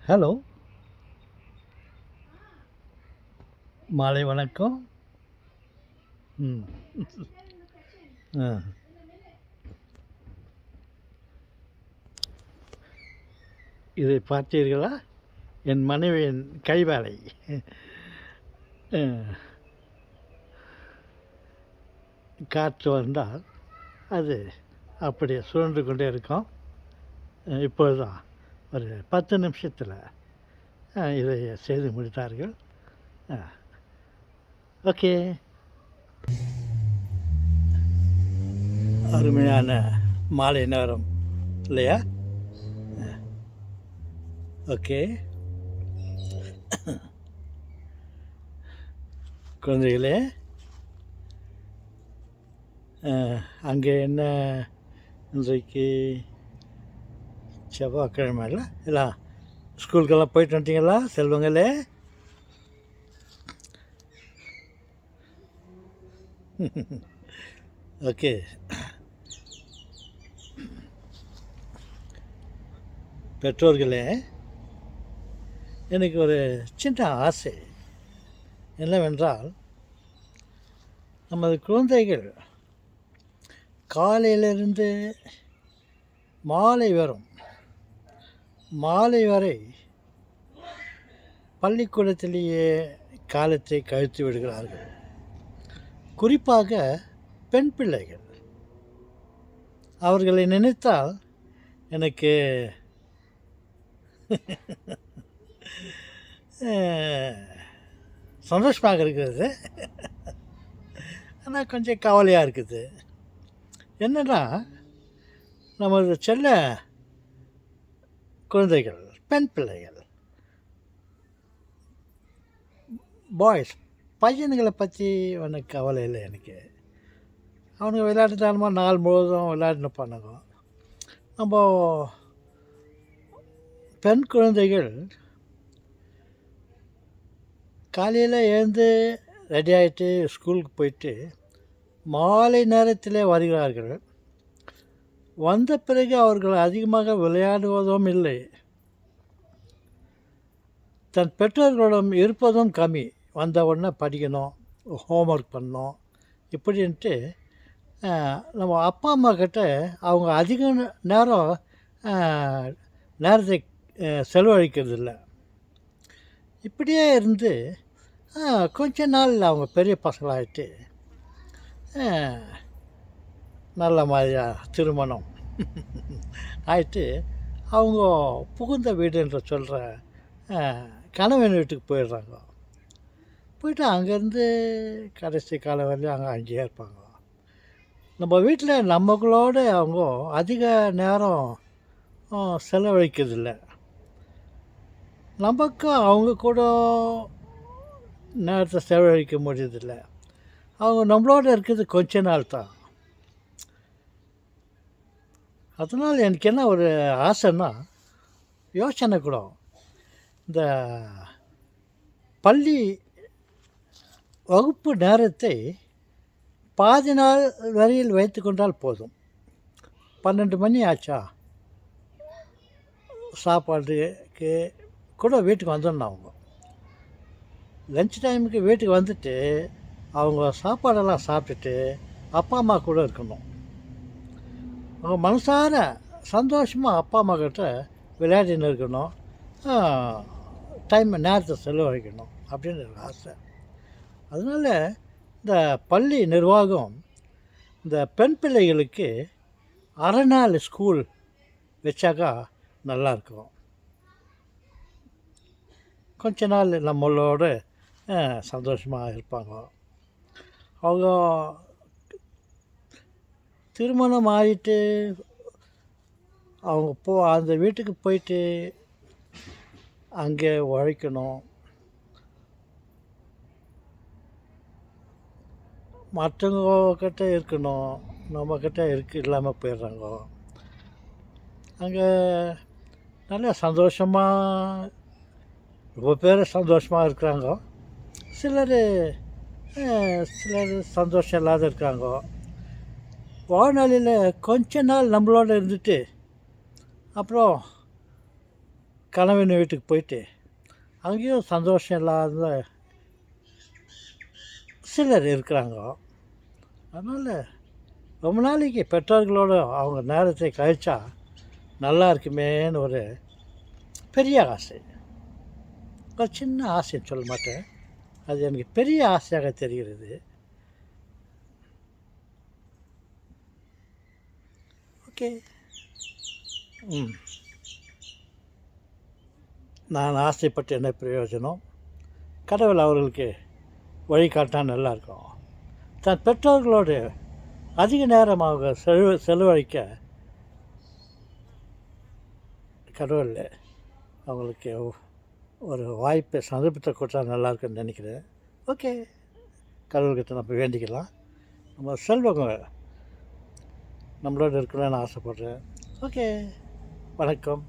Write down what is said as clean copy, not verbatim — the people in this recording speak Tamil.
ஹலோ, மாலை வணக்கம். ம். ஆ. இதை பார்த்தீர்களா? என் மனைவியின் கைவேலை. அ காற்று வந்தால் அது அப்படியே சுழன்று கொண்டே இருக்கும். இப்பொழுதுதான் ஒரு 10 நிமிஷத்தில் இதை செய்து முடித்தார்கள். அ ஓகே. அருமையான மாலை நேரம் இல்லையா? ஓகே. குழந்தைகளே, அங்கே என்ன இன்றைக்கு செவ்வாய்க்கிழமை இல்லை? எல்லாம் ஸ்கூலுக்கெல்லாம் போயிட்டு வந்துட்டீங்களா செல்வங்களே? ஓகே. பெற்றோர்களே, எனக்கு ஒரு சின்ன ஆசை என்னவென்றால், நமது குழந்தைகள் காலையிலிருந்து மாலை வரை பள்ளிக்கூடத்திலேயே காலத்தை கழித்து விடுகிறார்கள். குறிப்பாக பெண் பிள்ளைகள். அவர்களை நினைத்தால் எனக்கு சந்தோஷமாக இருக்கிறது, ஆனால் கொஞ்சம் கவலையாக இருக்குது. என்னென்னா, நமது செல்ல குழந்தைகள், பெண் பிள்ளைகள், பாய்ஸ், பையனுங்களை பற்றி ஒன்றும் கவலை இல்லை எனக்கு. அவனுங்க விளையாட்டுத்தனமாக நாள் முழுவதும் விளையாடின்னு பண்ணுங்க. நம்ம பெண் குழந்தைகள் காலையில் எழுந்து ரெடி ஆகிட்டு ஸ்கூலுக்கு போயிட்டு மாலை நேரத்தில் வருகிறார்கள். வந்த பிறகு அவர்கள் அதிகமாக விளையாடுவதும் இல்லை, தன் பெற்றோர்களிடம் இருப்பதும் கம்மி. வந்த உடனே படிக்கணும், ஹோம்ஒர்க் பண்ணணும் இப்படின்ட்டு நம்ம அப்பா அம்மா கிட்ட அவங்க அதிக நேரத்தை செலவழிக்கிறதில்ல. இப்படியே இருந்து கொஞ்ச நாள் அவங்க பெரிய பசங்களாகிட்டு நல்ல மாதிரியாக திருமணம் ஆகிட்டு அவங்க புகுந்த வீடுன்ற சொல்கிற கணவன் வீட்டுக்கு போயிடுறாங்க. போயிட்டு அங்கேருந்து கடைசி காலம் வரையும் அங்கேயே இருப்பாங்க. நம்ம வீட்டில் நம்மளோட அவங்க அதிக நேரம் செலவழிக்கிறதில்ல. நமக்கு அவங்க கூட நேரத்தை செலவழிக்க முடியறதில்ல. அவங்க நம்மளோட இருக்கிறது கொஞ்ச நாள் தான். அதனால் எனக்கு என்ன ஒரு ஆசைன்னா, யோசனை கூட, இந்த பள்ளி வகுப்பு நேரத்தை பாதி நாள் வரையில் வைத்து கொண்டால் போதும். 12 மணி ஆச்சா, சாப்பாட்டுக்கு கூட வீட்டுக்கு வந்துடணும். அவங்க லன்ச் டைமுக்கு வீட்டுக்கு வந்துட்டு அவங்க சாப்பாடெல்லாம் சாப்பிட்டுட்டு அப்பா அம்மா கூட இருக்கணும். அவங்க மனசார சந்தோஷமாக அப்பா அம்மா கிட்ட விளையாடின்னு இருக்கணும், நேரத்தை செலவழிக்கணும் அப்படின்னு ஒரு ஆசை. அதனால் இந்த பள்ளி நிர்வாகம் இந்த பெண் பிள்ளைகளுக்கு அரை நாள் ஸ்கூல் வச்சாக்கா நல்லாயிருக்கும். கொஞ்ச நாள் நம்மளோட சந்தோஷமாக இருப்பாங்க. அவங்க திருமணம் ஆகிட்டு அவங்க அந்த வீட்டுக்கு போயிட்டு அங்கே உழைக்கணும், மற்றவங்கக்கிட்ட இருக்கணும், நம்மக்கிட்ட இல்லாமல் போயிடுறாங்க. அங்கே நல்லா சந்தோஷமாக ரொம்ப பேர் சந்தோஷமாக இருக்கிறாங்க, சிலர் சந்தோஷம் இல்லாத இருக்காங்க. வாழ்நாளில் கொஞ்ச நாள் நம்மளோட இருந்துட்டு அப்புறம் கணவன் வீட்டுக்கு போயிட்டு அங்கேயும் சந்தோஷம் இல்லாத சிலர் இருக்கிறாங்க. அதனால் ரொம்ப நாளைக்கு பெற்றோர்களோடு அவங்க நேரத்தை கழிச்சா நல்லா இருக்குமேன்னு ஒரு பெரிய ஆசை. ஒரு சின்ன ஆசைன்னு சொல்ல மாட்டேன், அது எனக்கு பெரிய ஆசையாக தெரிகிறது. ஓகே. நான் ஆசைப்பட்டு என்ன பிரயோஜனம்? கடவுள் அவர்களுக்கு வழிகாட்டினா நல்லாயிருக்கும். தன் பெற்றோர்களோடு அதிக நேரம் அவங்க செலவழிக்க கடவுள் அவங்களுக்கு ஒரு வாய்ப்பை சந்தர்ப்பத்தை கொடுத்தா நல்லாயிருக்குன்னு நினைக்கிறேன். ஓகே, கடவுள்கிட்ட நம்ம வேண்டிக்கலாம். நம்ம செல்வங்க நம்மளோட இருக்கணும்னு ஆசைப்பட்றேன். ஓகே, வணக்கம்.